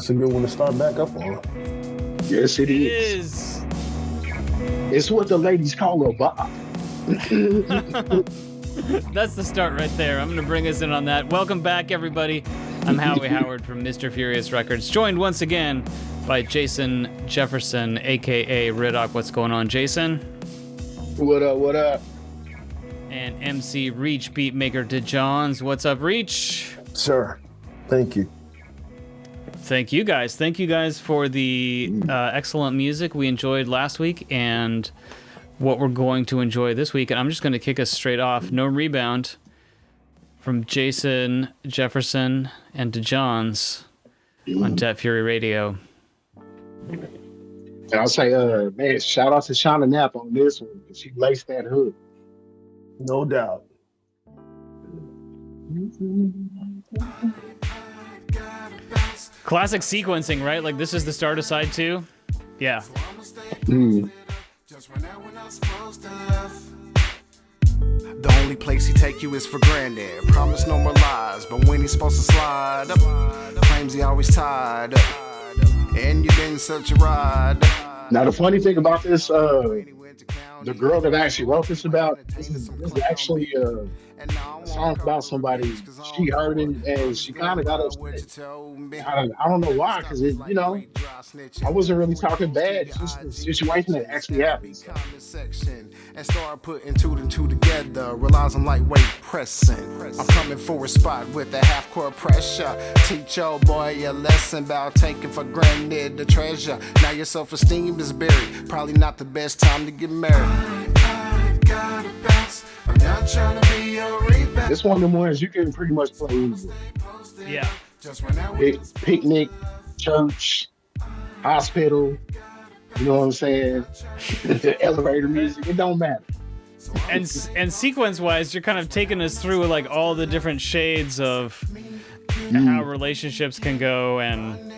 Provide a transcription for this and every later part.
That's a good one to start back up on. Yes, it is. It's what the ladies call a bop. That's the start right there. I'm going to bring us in on that. Welcome back, everybody. I'm Howie Howard from Mr. Furious Records, joined once again by Jason Jefferson, a.k.a. Ritoc. What's going on, Jason? What up, what up? And MC Reach, beatmaker DeJohns. What's up, Reach? Sir, thank you. Thank you guys. Thank you guys for the excellent music we enjoyed last week and what we're going to enjoy this week. And I'm just going to kick us straight off. No Rebound from Jason Jefferson and DeJohns on Dat Fury Radio. And I'll say, man, shout out to Shauna Knapp on this one, because she laced that hook. No doubt. Classic sequencing, right? Like this is the start of side 2? Yeah. Mm. The only place he take you is for granted. Promise no more lies, but when he's supposed to slide up, claims he always tied up. And you've been such a ride. Now the funny thing about this, the girl that actually wrote this is actually a song about somebody. She heard it and she kind of got upset. I don't know why, because I wasn't really talking bad. It's just a situation that actually happens. And start putting two and two together. Relies on lightweight pressing. I'm coming for a spot with a half-court pressure. Teach your boy a lesson about taking for granted the treasure. Now your self-esteem is buried. Probably not the best time to get married. I gotta bounce. I'm not trying to be your rebound. This one of them ones you can pretty much play easily. Yeah. Picnic, church, hospital, you know what I'm saying? Elevator music, it don't matter. And sequence-wise, you're kind of taking us through like all the different shades of how relationships can go, and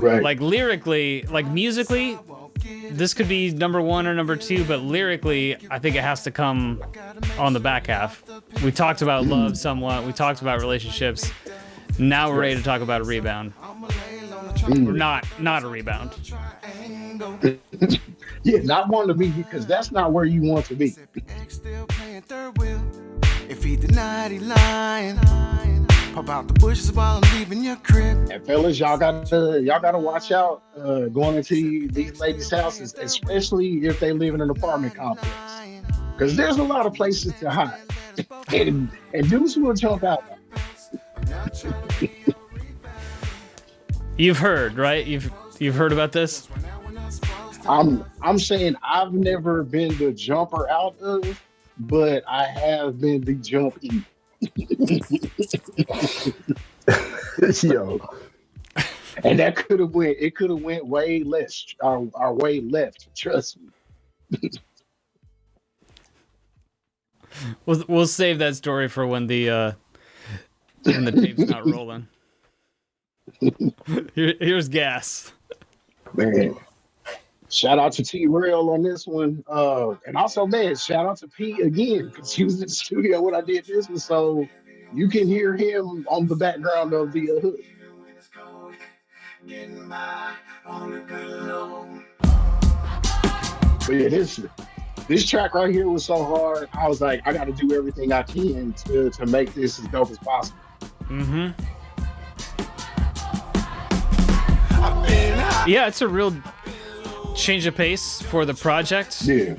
like lyrically, like musically, this could be number 1 or number 2, but lyrically, I think it has to come on the back half. We talked about love somewhat. We talked about relationships. Now we're ready to talk about a rebound. Or not a rebound. Yeah, not one to be, because that's not where you want to be. If he denied, he lying. Pop out the bushes while I'm leaving your crib. And fellas, y'all gotta watch out going into these ladies' houses, especially if they live in an apartment complex, because there's a lot of places to hide, and dudes will jump out. You've heard, right? You've heard about this? I'm saying I've never been the jumper out of, but I have been the jumpy. Yo. And that could have went way less or way left, trust me. We'll save that story for when the tape's not rolling. Here's gas. Man. Shout out to T-Rail on this one. And also, man, shout out to P again, because he was in the studio when I did this one, so you can hear him on the background of the hood. But yeah, this track right here was so hard. I was like, I got to do everything I can to make this as dope as possible. Mm-hmm. Yeah, it's a real change of pace for the project. Yeah.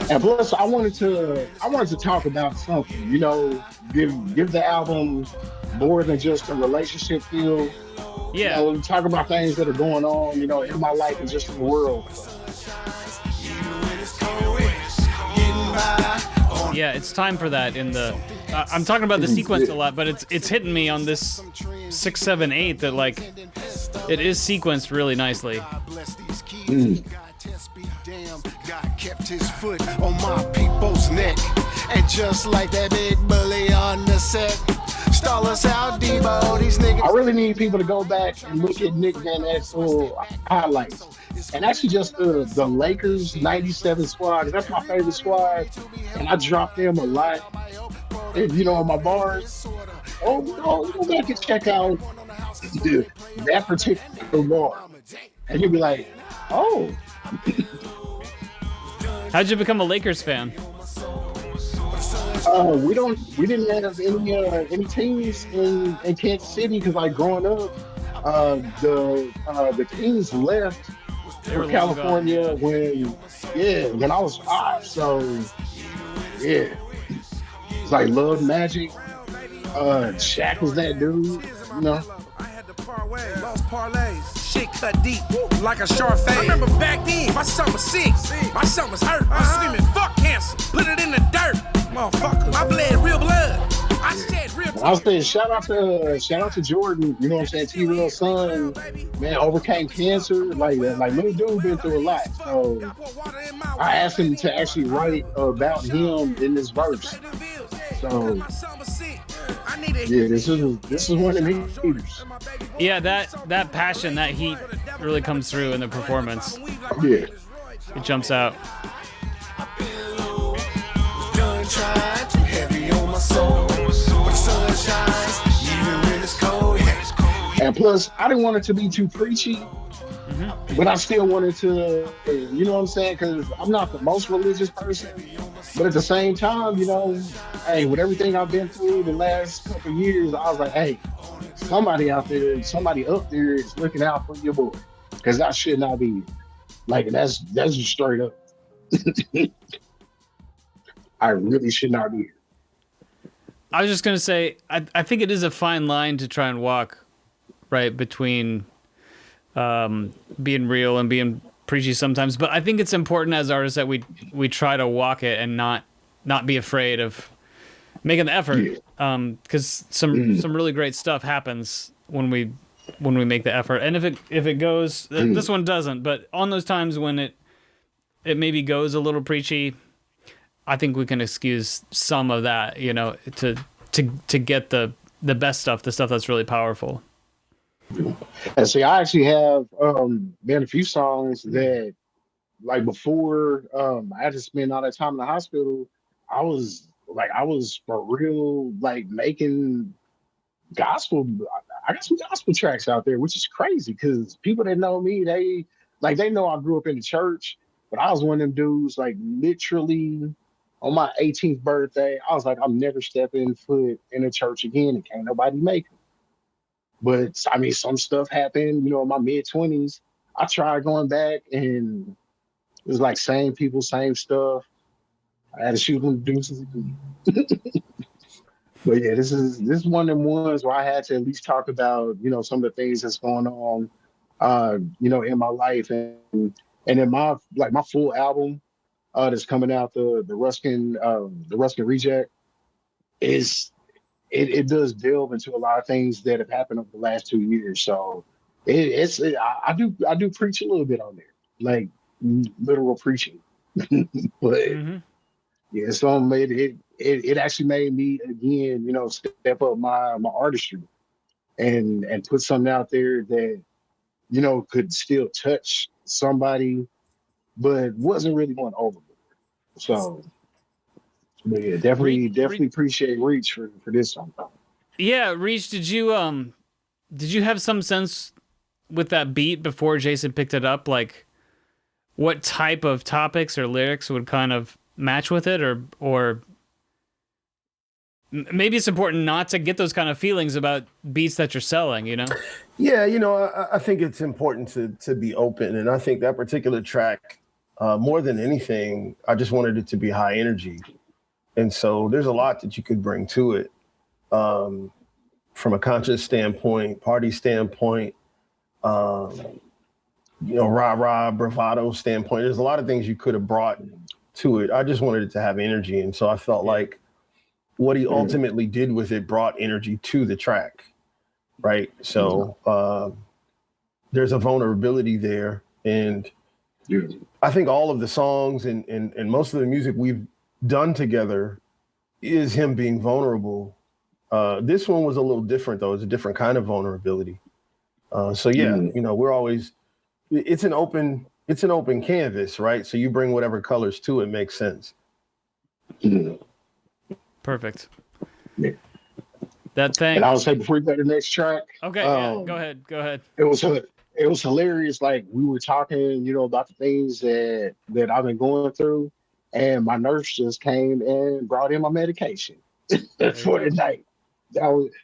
And plus, I wanted to talk about something. Give the album more than just a relationship feel. Yeah. Talk about things that are going on, in my life and just in the world. Yeah, it's time for that in the. I'm talking about the sequence a lot, but it's hitting me on this 6, 7, 8 that like it is sequenced really nicely. God kept his foot on my people's neck, and just like that big bully on the set, stall us out, Debo. These niggas. I really need people to go back and look at Nick Van Exel highlights. And actually just the Lakers 97 squad, that's my favorite squad. And I drop them a lot. And, on my bars. Go back and check out that particular bar, and you'd be like, "Oh, How'd you become a Lakers fan? we didn't have any teams in Kansas City because like growing up, the teams left They for were long gone. California when I was 5. So yeah, it's like Love Magic. Shaq was that dude, you know. Lost parlays, shit cut deep like a shark fade. I remember back then, my son was sick, my son was hurt. I was screaming, fuck cancer, put it in the dirt, motherfucker. I bled real blood, I shed real I was saying, shout out to Jordan. You know what I'm saying? T-Real's son, man, overcame cancer. Like little dude been through a lot. So I asked him to actually write about him in this verse. So yeah, this is one of the heaters. Yeah, that passion, that heat really comes through in the performance. Yeah, it jumps out. And plus, I didn't want it to be too preachy, but I still wanted to, you know what I'm saying? Because I'm not the most religious person, but at the same time, you know, hey, with everything I've been through the last couple of years, I was like, hey, somebody out there, somebody up there is looking out for your boy, because that should not be like that's just straight up. I really should not be here. I was just gonna say, I think it is a fine line to try and walk, right, between being real and being preachy sometimes. But I think it's important as artists that we try to walk it and not be afraid of making the effort, because some really great stuff happens when we make the effort. And if it goes, this one doesn't, but on those times when it maybe goes a little preachy, I think we can excuse some of that, you know, to get the best stuff, the stuff that's really powerful. And see, I actually have been a few songs that, like, before I had to spend all that time in the hospital, I was for real, like, making gospel. I got some gospel tracks out there, which is crazy because people that know me, they know I grew up in the church, but I was one of them dudes, like, literally on my 18th birthday, I was like, I'm never stepping foot in a church again, and can't nobody make it. But I mean, some stuff happened, you know, in my mid-20s. I tried going back, and it was like same people, same stuff. I had to shoot them deuces again. But yeah, this is one of them ones where I had to at least talk about, you know, some of the things that's going on, you know, in my life, and in my full album that's coming out, the Ruskin Reject, it does delve into a lot of things that have happened over the last 2 years. So I do preach a little bit on there, like literal preaching. But yeah, so it actually made me again, you know, step up my artistry and put something out there that, you know, could still touch somebody, but wasn't really going overboard. So, but yeah, definitely appreciate Reach for this one. Yeah, Reach, did you have some sense with that beat before Jason picked it up, like what type of topics or lyrics would kind of match with it, or maybe it's important not to get those kind of feelings about beats that you're selling, you know? Yeah, you know, I think it's important to be open, and I think that particular track, more than anything, I just wanted it to be high energy. And so there's a lot that you could bring to it, from a conscious standpoint, party standpoint, you know, rah-rah, bravado standpoint. There's a lot of things you could have brought to it. I just wanted it to have energy. And so I felt like what he ultimately did with it brought energy to the track, right? So there's a vulnerability there. And I think all of the songs and most of the music we've done together is him being vulnerable. This one was a little different, though. It's a different kind of vulnerability. So yeah, you know, it's an open canvas, right? So you bring whatever colors to it makes sense. Perfect. That thing. And I would say before we go to the next track. Okay, yeah, go ahead. It was hilarious. Like we were talking, about the things that I've been going through, and my nurse just came and brought in my medication for the night.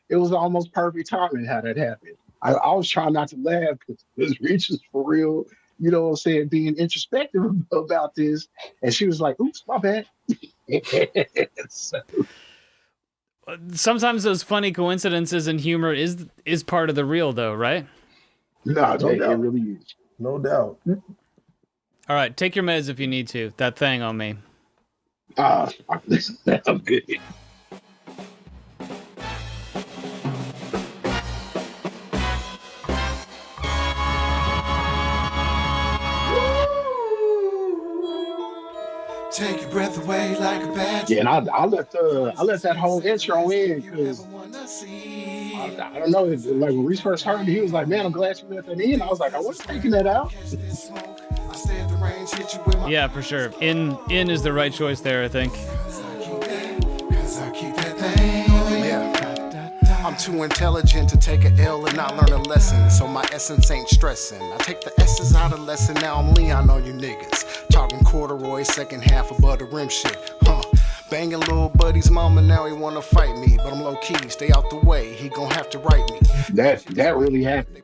It was almost perfect timing how that happened. I was trying not to laugh because Reach is for real, being introspective about this. And she was like, oops, my bad. So, sometimes those funny coincidences and humor is part of the real, though, right? No, it really is. No doubt. All right, take your meds if you need to. That thing on me. I'm good. Take your breath away like a bad. Yeah, and I let that whole intro in because I don't know. Like when Reese first heard it, he was like, "Man, I'm glad you let that in." I was like, "I wasn't taking that out." Yeah, for sure. In is the right choice there, I think. I'm too intelligent to take an L and not learn a lesson, so my essence ain't stressing. I take the S's out of lesson, now I'm Leon on you niggas. Talking corduroy, second half of butter rim shit, Banging little buddy's mama, now he wanna fight me, but I'm low key, stay out the way, he gon' have to write me. That really happened.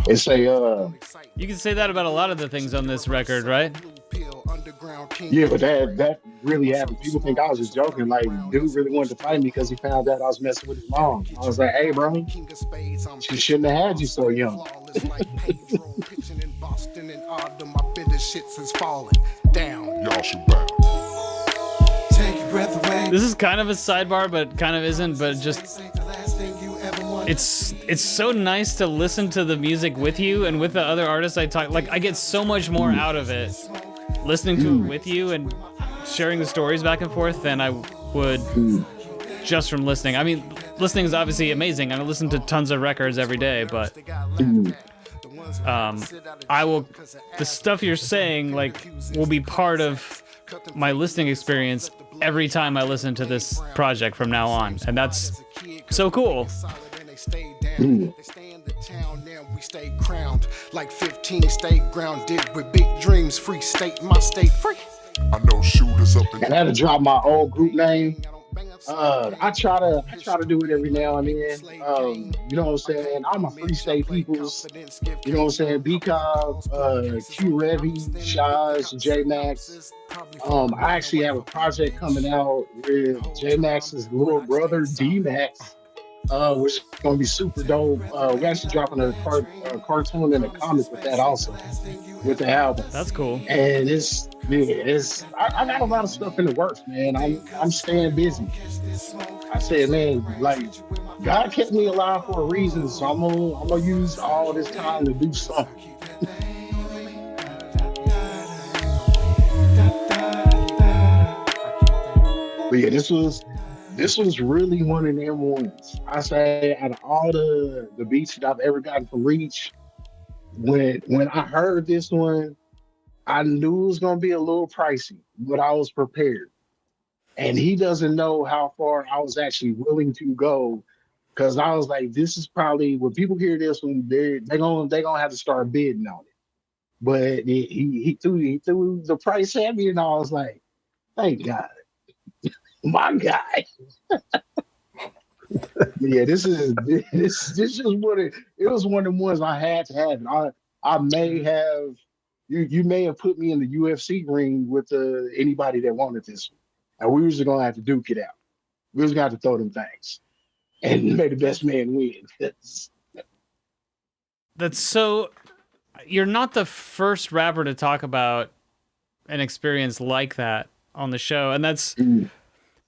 It's you can say that about a lot of the things on this record, right? Yeah, but that really happened. People think I was just joking. Like, dude really wanted to fight me because he found out I was messing with his mom. I was like, hey, bro, she shouldn't have had you so young. This is kind of a sidebar, but kind of isn't, but just... It's so nice to listen to the music with you and with the other artists I talk. Like, I get so much more out of it listening to it with you and sharing the stories back and forth than I would just from listening. I mean, listening is obviously amazing. I listen to tons of records every day, but the stuff you're saying, like, will be part of my listening experience every time I listen to this project from now on, and that's so cool. They stay in the town, now we stay crowned like 15 stay grounded with big dreams, free state, my state free. I know shooters up in. And I had to drop my old group name. I try to do it every now and then. You know what I'm saying? I'm a free state peoples. You know what I'm saying? B-Cobb, Q Revy, Jaz, J Max. I actually have a project coming out with J Max's little brother D Max. Which is going to be super dope. We're actually dropping a cartoon and a comic with that also, with the album. That's cool. And I got a lot of stuff in the works, man. I'm staying busy. I said, man, like, God kept me alive for a reason, so I'm gonna use all this time to do something. But yeah, this was really one of them ones. I say out of all the beats that I've ever gotten from Reach, when I heard this one, I knew it was gonna be a little pricey, but I was prepared. And he doesn't know how far I was actually willing to go, because I was like, this is probably when people hear this one, they're gonna have to start bidding on it. But he threw the price at me, and I was like, thank God. My guy. Yeah, this is what it was. One of the ones I had to have. I may have you may have put me in the UFC ring with anybody that wanted this one, and we was gonna have to duke it out. We was gonna have to throw them things, and may the best man win. That's so. You're not the first rapper to talk about an experience like that on the show, and that's.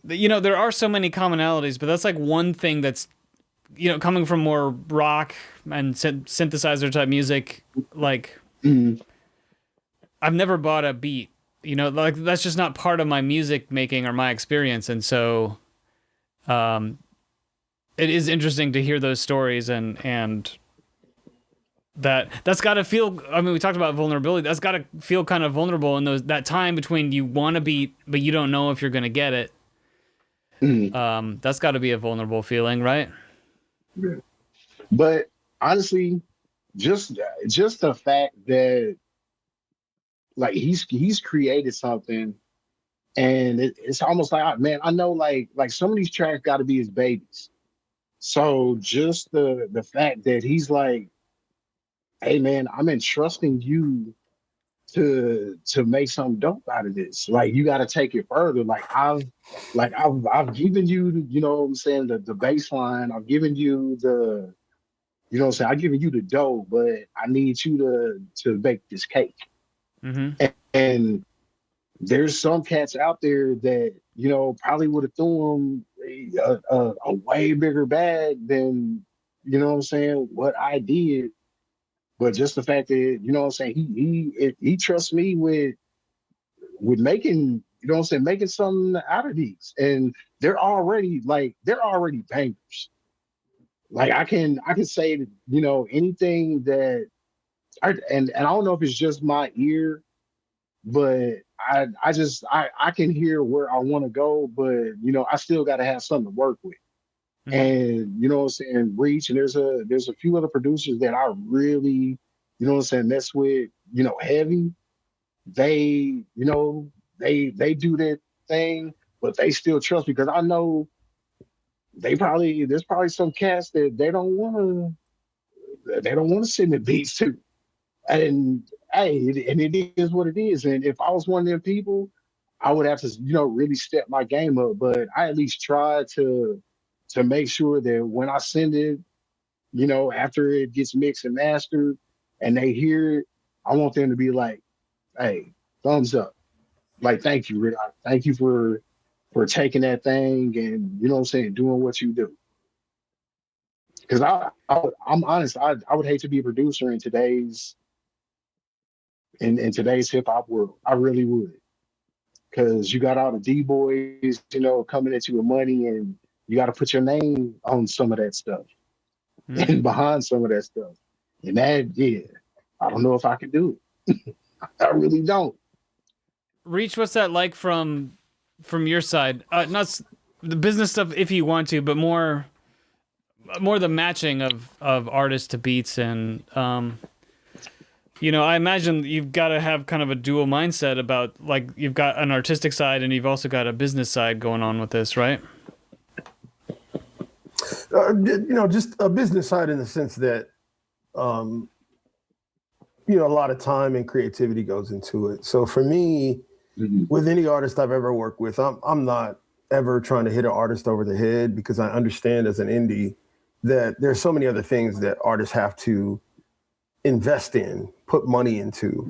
You know, there are so many commonalities, but that's like one thing that's, you know, coming from more rock and synthesizer type music, like, I've never bought a beat, you know, like, that's just not part of my music making or my experience. And so it is interesting to hear those stories and that's got to feel. I mean, we talked about vulnerability. That's got to feel kind of vulnerable in that time between you want to beat, but you don't know if you're going to get it. That's got to be a vulnerable feeling, right? Yeah. But honestly, just the fact that like he's created something, and it's almost like, man, I know like some of these tracks got to be his babies. So just the fact that he's like, hey man, I'm entrusting you to make something dope out of this. Like you got to take it further. I've given you, you know what I'm saying, the baseline. I've given you the, you know what I'm saying, I've given you the dough, but I need you to bake this cake. Mm-hmm. And there's some cats out there that, you know, probably would have threw him a way bigger bag than, you know what I'm saying, what I did. But just the fact that, you know what I'm saying, he trusts me with making, you know what I'm saying, making something out of these. And they're already bangers. Like I can say that, you know, anything that and I don't know if it's just my ear, but I can hear where I want to go, but you know, I still got to have something to work with. Mm-hmm. And you know what I'm saying, Reach, and there's a few other producers that I really, you know what I'm saying, mess with, you know, heavy. They, you know, they do their thing, but they still trust me because I know there's probably some cats that they don't want to send the beats to. And hey, and it is what it is. And if I was one of them people, I would have to, you know, really step my game up. But I at least try to make sure that when I send it, you know, after it gets mixed and mastered and they hear it, I want them to be like, hey, thumbs up. Like, thank you, Ritoc. Thank you for taking that thing and, you know what I'm saying, doing what you do. Because I'm honest, I would hate to be a producer in today's hip hop world. I really would. Because you got all the D-boys, you know, coming at you with money, and you got to put your name on some of that stuff and behind some of that stuff. And that, yeah, I don't know if I can do it. I really don't. Reach, what's that like from your side? Not the business stuff if you want to, but more the matching of artists to beats and you know, I imagine you've got to have kind of a dual mindset about, like, you've got an artistic side and you've also got a business side going on with this, right? You know, just a business side in the sense that, you know, a lot of time and creativity goes into it. So for me, with any artist I've ever worked with, I'm not ever trying to hit an artist over the head because I understand as an indie that there's so many other things that artists have to invest in, put money into,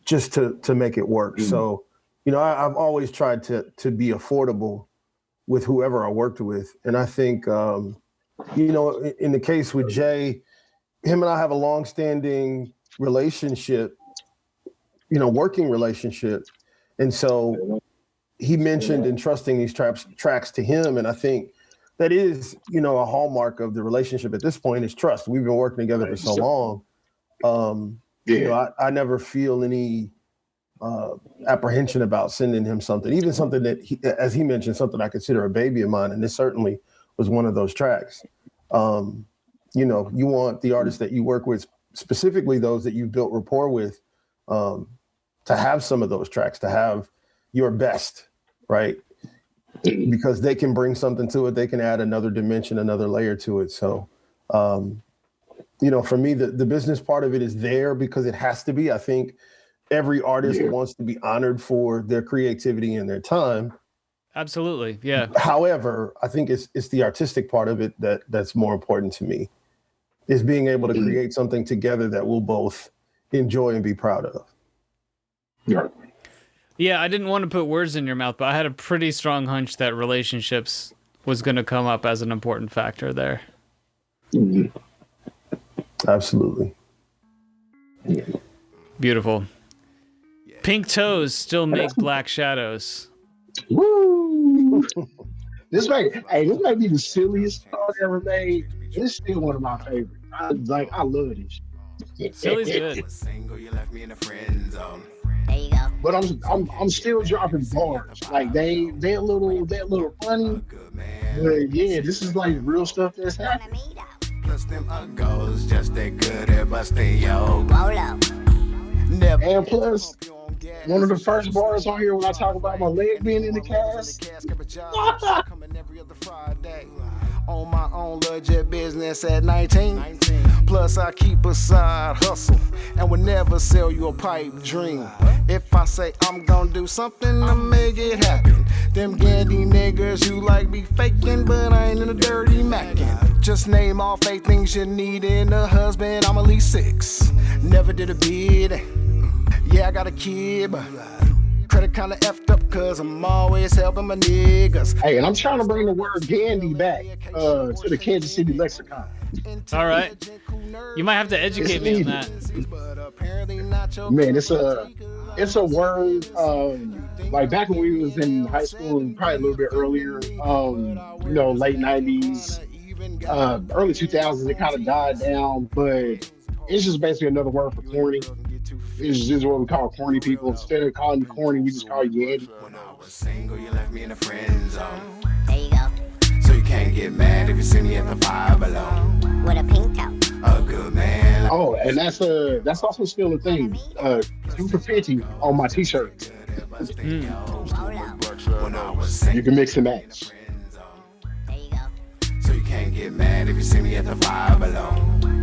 just to make it work. So, you know, I've always tried to be affordable with whoever I worked with. And I think, you know, in the case with Jay, him and I have a longstanding relationship, you know, working relationship. And so he mentioned entrusting these tracks to him. And I think that is, you know, a hallmark of the relationship at this point is trust. We've been working together for so long. You know, I never feel any apprehension about sending him something, even something that, as he mentioned, something I consider a baby of mine. And this certainly was one of those tracks. You know, you want the artists that you work with, specifically those that you've built rapport with, to have some of those tracks, to have your best, right? Because they can bring something to it. They can add another dimension, another layer to it. So, you know, for me, the business part of it is there because it has to be. I think every artist wants to be honored for their creativity and their time. Absolutely, yeah. However, I think it's the artistic part of it that's more important to me, is being able to create something together that we'll both enjoy and be proud of. Yeah, I didn't want to put words in your mouth, but I had a pretty strong hunch that relationships was going to come up as an important factor there. Absolutely. Beautiful. Pink toes still make black shadows. Woo! This might be the silliest song ever made. It's still one of my favorites. I love this. Silly's good. There you go. But I'm still dropping bars. Like they're a little funny. But yeah, this is like real stuff that's happening. Plus them goals just that good at busting yo. And plus, one of the first bars on here when I talk about my leg being in the cast. On my own legit business at 19. Plus I keep a side hustle and would never sell you a pipe dream. If I say I'm gonna do something to make it happen, them gandy niggas you like be faking, but I ain't in a dirty mackin'. Just name all fake things you need in a husband, I'm at least 6. Never did a bid, yeah I got a kid, but credit kinda effed up cause I'm always helping my niggas. Hey, and I'm trying to bring the word gandy back to the Kansas City lexicon. All right. You might have to educate me on that. Man, it's a word, like back when we was in high school, probably a little bit earlier, late 90s, early 2000s, it kind of died down, but it's just basically another word for corny. This is what we call corny people. Instead of calling you corny, we just call you Eddie. When I was single, you left me in the friend zone. There you go. So you can't get mad if you see me at the Five Below. With a pink toe. A good man. Oh, and that's also still a thing. 2 for $50 on my t-shirts. You can mix and match. There you go. So you can't get mad if you see me at the Five Below.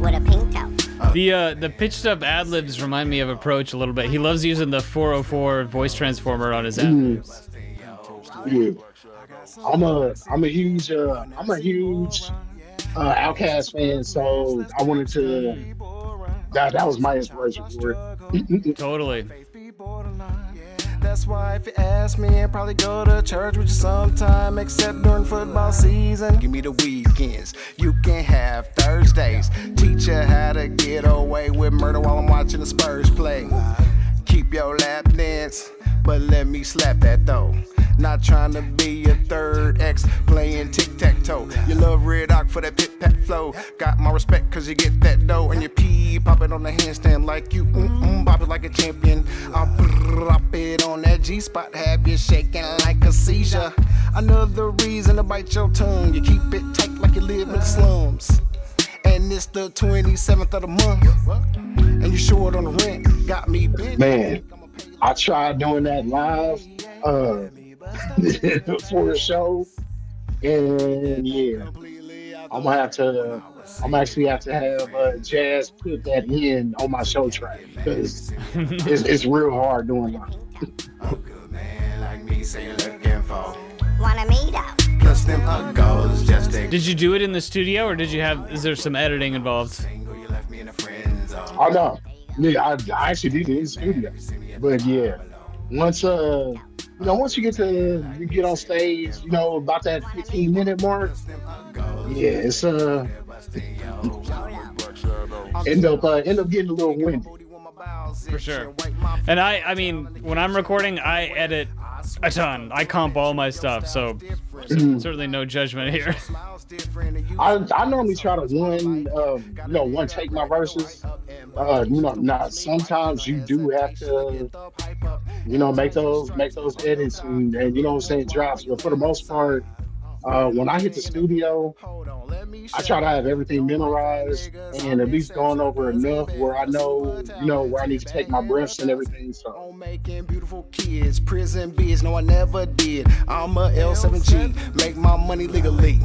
With a pink toe. The pitched up ad libs remind me of Approach a little bit. He loves using the 404 voice transformer on his ad libs. Yeah. I'm a huge Outkast fan, so I wanted to. That was my inspiration for it. Totally. That's why if you ask me, I'd probably go to church with you sometime, except during football season. Give me the weekends, you can have Thursdays. Teach you how to get away with murder while I'm watching the Spurs play. Keep your lap dance, but let me slap that though. Not trying to be your third ex, playing tic-tac-toe. You love Ritoc for that pit-pat flow. Got my respect cause you get that dough. And you pee, pop it on the handstand like you bop it like a champion. I'll drop it on that G-spot, have you shaking like a seizure. Another reason to bite your tongue, you keep it tight like you live in the slums. And it's the 27th of the month, and you short on the rent, got me bent. Man, I tried doing that live for a show, and yeah, I'm actually have to have Jaz put that in on my show track because it's real hard doing that. A good man like me say you're looking for. Wanna meet up? Plus them goals just take. Did you do it in the studio, or is there some editing involved? Oh no, yeah, I actually did it in the studio, but yeah, once you get on stage, about that 15-minute mark, yeah, it's end up getting a little windy. For sure. And I mean, when I'm recording, I edit a ton. I comp all my stuff, so certainly no judgment here. I normally try to one take my verses. Now sometimes you do have to, make those edits and drops. But for the most part, when I hit the studio, I try to have everything memorized and at least gone over enough where I know, where I need to take my breaths and everything. So making beautiful kids, prison biz, no I never did. I'm a L7G, make my money legally.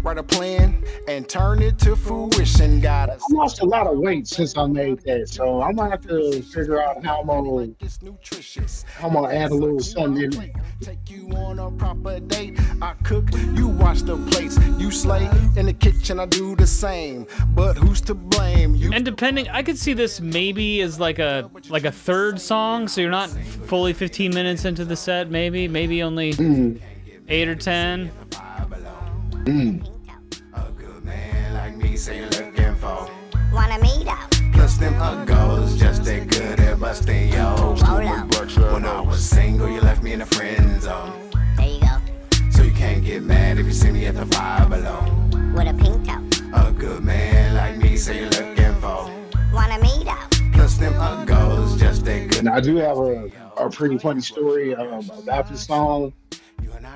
Write a plan and turn it to fruition. I lost a lot of weight since I made that, so I'm gonna have to figure out how I'm gonna add a little something in it. Take you on a proper date. I cook, you wash the plates, you slay in the kitchen. I do the same, but who's to blame? You. And depending, I could see this maybe as like a third song, so you're not fully 15 minutes into the set. Maybe only 8 or 10. A good man like me say you're looking for. Wanna meet up? Plus them goals just that good at busting yo. When I was single, you left me in the friend zone. There you go. So you can't get mad if you see me at the Five Below. With a pink toe. A good man like me say you're looking for. Wanna meet up? them goes just ain't good. And I do have a pretty funny story about this song.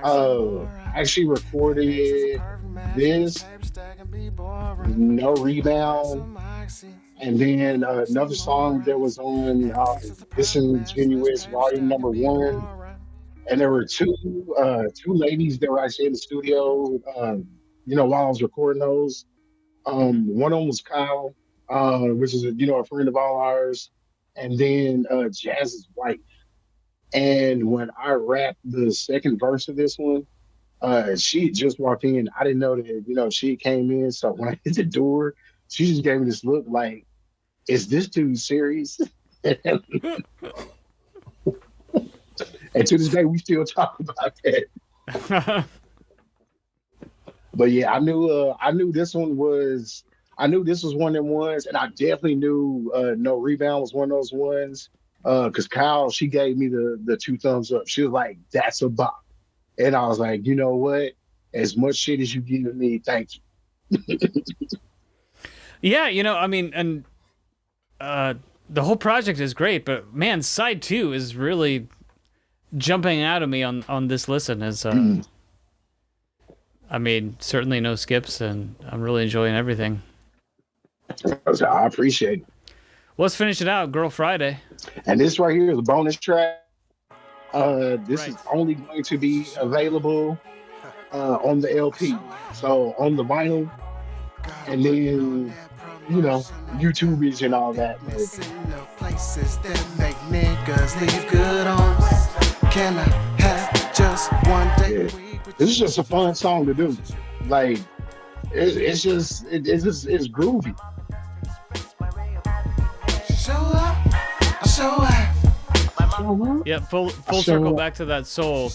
I actually recorded this, No Rebound, and then another song that was on Disingenuous Volume Number 1. And there were two ladies that were actually in the studio, while I was recording those. One of them was Kyle, which is a friend of all ours, and then Jaz's wife. And when I rapped the second verse of this one, she just walked in. I didn't know that she came in. So when I hit the door, she just gave me this look like, "Is this dude serious?" And to this day, we still talk about that. But yeah, I knew this was one of them ones, and I definitely knew No Rebound was one of those ones. Because Kyle, she gave me the 2 thumbs up. She was like, "That's a bop," and I was like, "You know what? As much shit as you give me, thank you." Yeah, I mean, and the whole project is great, but man, side 2 is really jumping out of me on this listen. As I mean, certainly no skips, and I'm really enjoying everything. I appreciate it. Let's finish it out, Girl Friday. And this right here is a bonus track. This is only going to be available on the LP. So on the vinyl, and then YouTube is and all that. Places that make niggas leave good on. Can I have just one day? Yeah. This is just a fun song to do. Like it's groovy. Yeah, full circle back to that soul.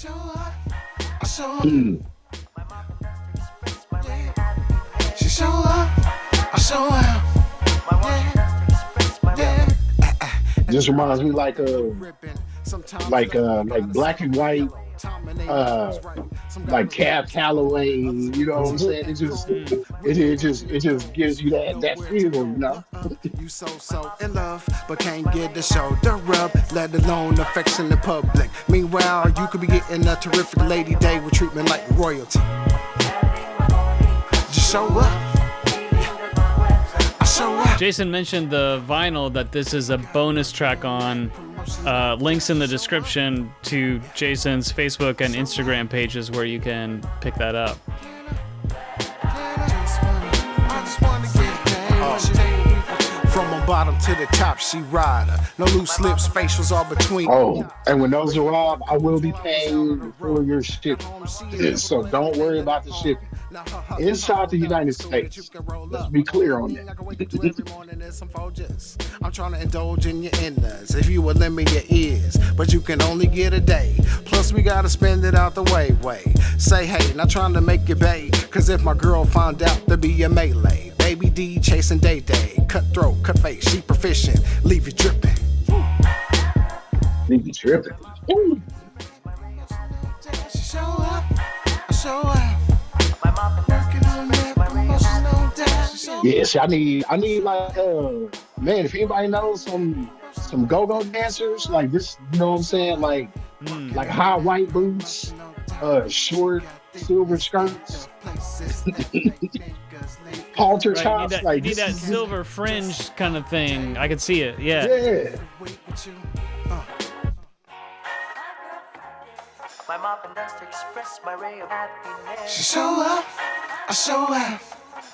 Just reminds me like Black and White, like Cab Calloway. You know what I'm saying? It just gives you that feeling, You so in love, but can't get the shoulder rub, let alone affection in public. Meanwhile, you could be getting a terrific lady day with treatment like royalty. Just show up. Jason mentioned the vinyl, that this is a bonus track on. Links in the description to Jason's Facebook and Instagram pages where you can pick that up. From the bottom to the top, she rider. No loose lips, facials all between. Oh, and when those arrive, I will be paying for your shipping. So don't worry about the shipping. Inside the United States. Let's be clear on that. I'm trying to indulge in your innards. If you will lend me your ears, but you can only get a day. Plus we gotta spend it out the way. Say hey, not trying to make you bae. Cause if my girl found out to be a melee, baby D chasing day. Cutthroat, cut face, she proficient. Leave you dripping. Leave you dripping. Show up. Yes, I need like man, if anybody knows some go-go dancers like this, you know what I'm saying, like high white boots, short silver skirts, halter tops, you like need that silver fringe kind of thing. I can see it. Yeah. My mop and dust express my ray of happiness. She show up, I show out.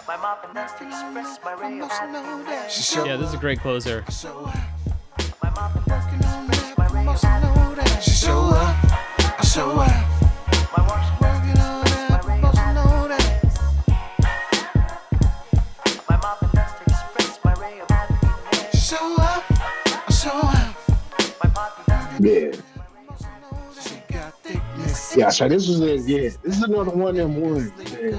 My mop and dust express my ray of happiness. Yeah, this is a great closer. My mop and dust express my ray of happiness. She show up, I show out. My wash working on that, my ray of happiness. My mop and dust express my ray of happiness. Show up, I show out. My pocket. Yeah. Yeah, so this is another one of them ones, man.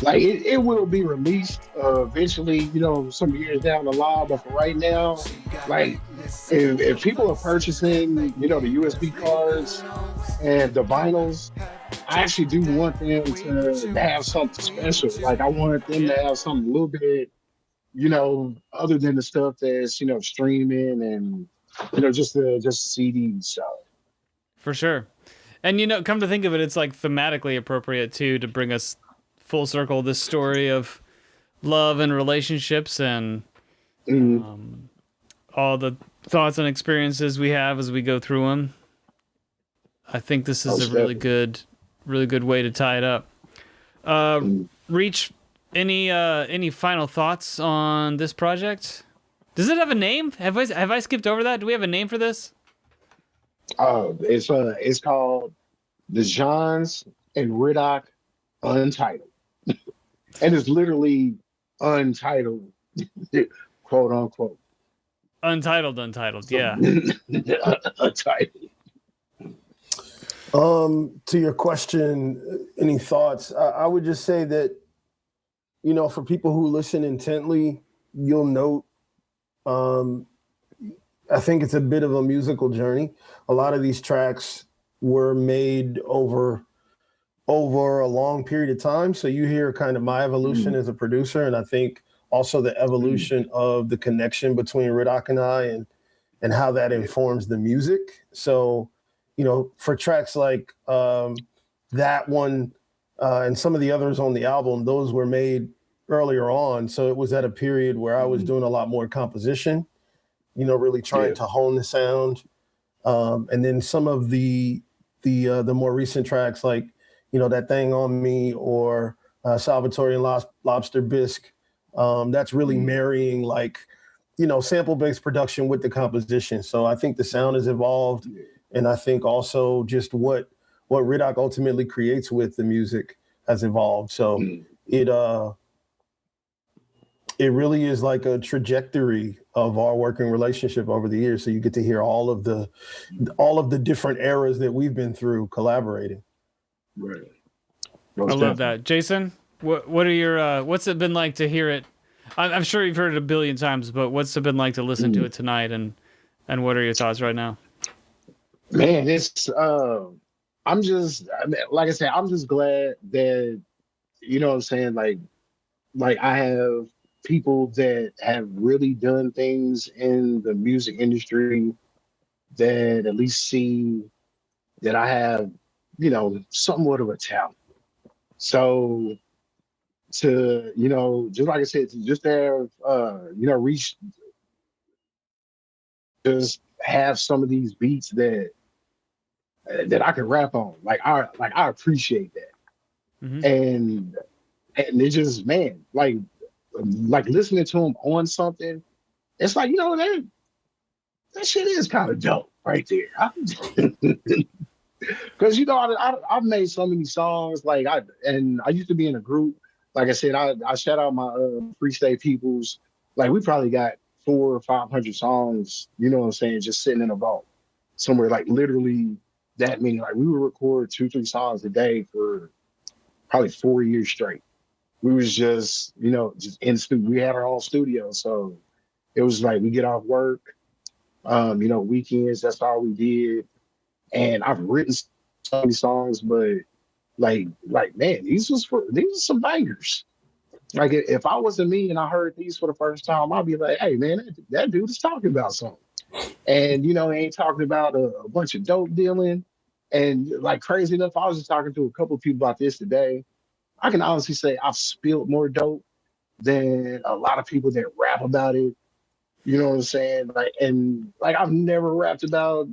Like it will be released eventually, some years down the line. But for right now, like if people are purchasing, the USB cards and the vinyls, I actually do want them to have something special. Like I want them to have something a little bit other than the stuff that's streaming and just CDs. So For sure. And come to think of it, it's like thematically appropriate too to bring us full circle this story of love and relationships and all the thoughts and experiences we have as we go through them. I think this is a really good way to tie it up. Reach, any final thoughts on this project? Does it have a name? Have I skipped over that? Do we have a name for this? It's called the Jaz and Ritoc Untitled, and it's literally untitled, quote unquote. Untitled, yeah. Untitled. To your question, any thoughts? I would just say that, for people who listen intently, you'll note, I think it's a bit of a musical journey. A lot of these tracks were made over a long period of time. So you hear kind of my evolution as a producer, and I think also the evolution of the connection between Ritoc and I and how that informs the music. So, for tracks like that one and some of the others on the album, those were made earlier on. So it was at a period where I was doing a lot more composition, really trying to hone the sound. And then some of the more recent tracks like, That Thing on Me or Salvatore and Lobster Bisque, that's really marrying sample-based production with the composition. So I think the sound has evolved. And I think also just what Ritoc ultimately creates with the music has evolved. So it really is like a trajectory of our working relationship over the years. So you get to hear all of the different eras that we've been through collaborating. Right. I love that. Jason, what are your what's it been like to hear it? I'm sure you've heard it a billion times, but what's it been like to listen to it tonight, and what are your thoughts right now? Man, it's like I said, I'm just glad that what I'm saying, like I have people that have really done things in the music industry that at least see that I have, somewhat of a talent. So to, just like I said, to just have, reach, just have some of these beats that I can rap on. I appreciate that. Mm-hmm. And it's just, man, like listening to them on something, it's like, that shit is kind of dope right there. Because I've made so many songs. I used to be in a group. Like I said, I shout out my Free State Peoples. We probably got 400 or 500 songs. Just sitting in a vault somewhere. Literally that many. We would record 2-3 songs a day for probably 4 years straight. We was just just in the studio. We had our own studio, so it was we get off work, weekends. That's all we did. And I've written so many songs, but man, these are some bangers. If I wasn't me and I heard these for the first time, I'd be like, hey man, that dude is talking about something. And he ain't talking about a bunch of dope dealing. And crazy enough, I was just talking to a couple of people about this today. I can honestly say I've spilled more dope than a lot of people that rap about it. You know what I'm saying? I've never rapped about,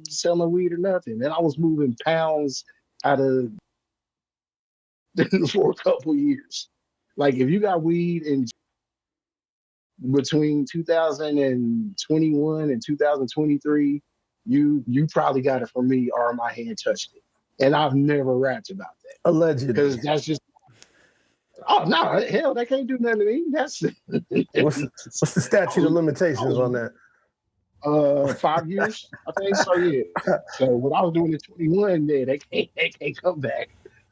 selling weed or nothing. And I was moving pounds out of for a couple years. If you got weed in between 2021 and 2023, you probably got it from me or my hand touched it. And I've never rapped about that. Allegedly. Because that's just, oh no, hell, they can't do nothing to me. That's what's the statute of limitations on that? 5 years, I think. So yeah. So what I was doing in 21, they can't come back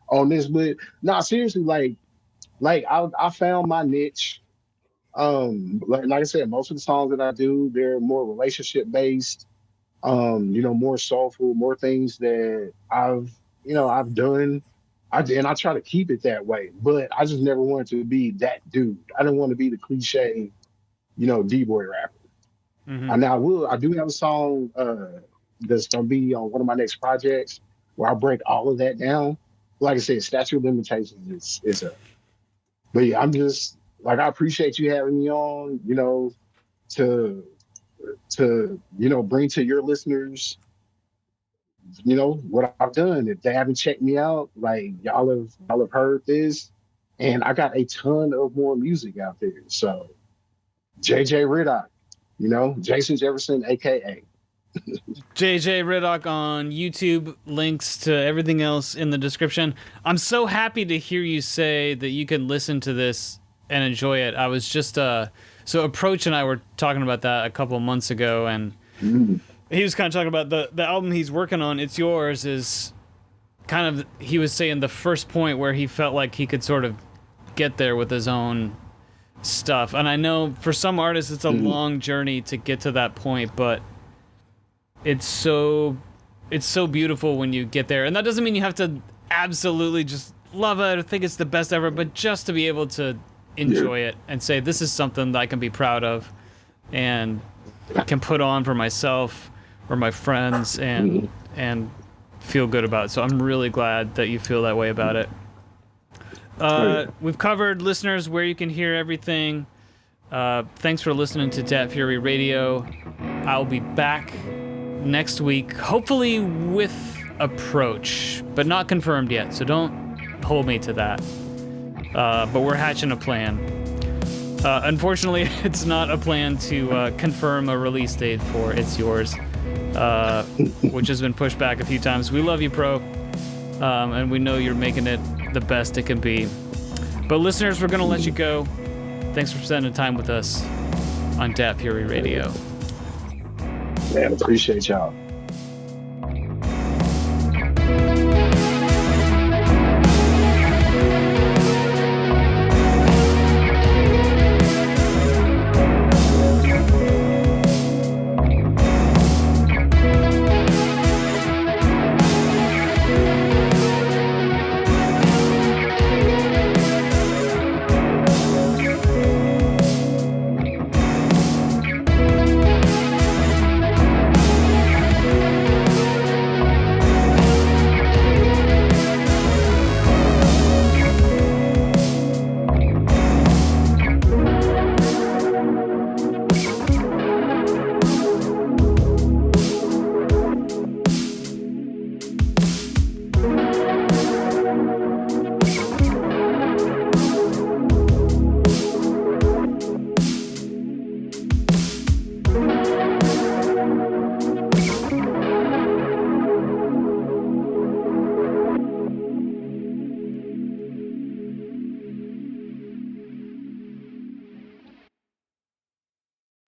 on this. But no, seriously, I found my niche. Like I said, most of the songs that I do, they're more relationship based. More soulful, more things that I've done. And I try to keep it that way, but I just never wanted to be that dude. I didn't want to be the cliche D-boy rapper. Mm-hmm. And I do have a song that's gonna be on one of my next projects where I break all of that down. Like I said, statute of limitations is a. But yeah, I'm just like, I appreciate you having me on. To bring to your listeners, what I've done. If they haven't checked me out, like y'all have heard this, and I got a ton of more music out there. So JJ Ritoc, Jason Jefferson, aka JJ Ritoc on YouTube. Links to everything else in the description. I'm so happy to hear you say that you can listen to this and enjoy it. I was just so Approach and I were talking about that a couple of months ago, and he was kind of talking about the album he's working on, It's Yours, is kind of, he was saying, the first point where he felt like he could sort of get there with his own stuff. And I know for some artists it's a long journey to get to that point, but it's so beautiful when you get there. And that doesn't mean you have to absolutely just love it or think it's the best ever, but just to be able to enjoy it and say, this is something that I can be proud of and can put on for myself or my friends and feel good about it. So I'm really glad that you feel that way about it. We've covered, listeners, where you can hear everything. Thanks for listening to Dat Fury Radio. I'll be back next week, hopefully with Approach, but not confirmed yet, so don't hold me to that. But we're hatching a plan. Unfortunately, it's not a plan to confirm a release date for It's Yours, which has been pushed back a few times. We love you, Pro, and we know you're making it the best it can be. But listeners, we're going to let you go. Thanks for spending time with us on Dat Fury Radio. Man, appreciate y'all.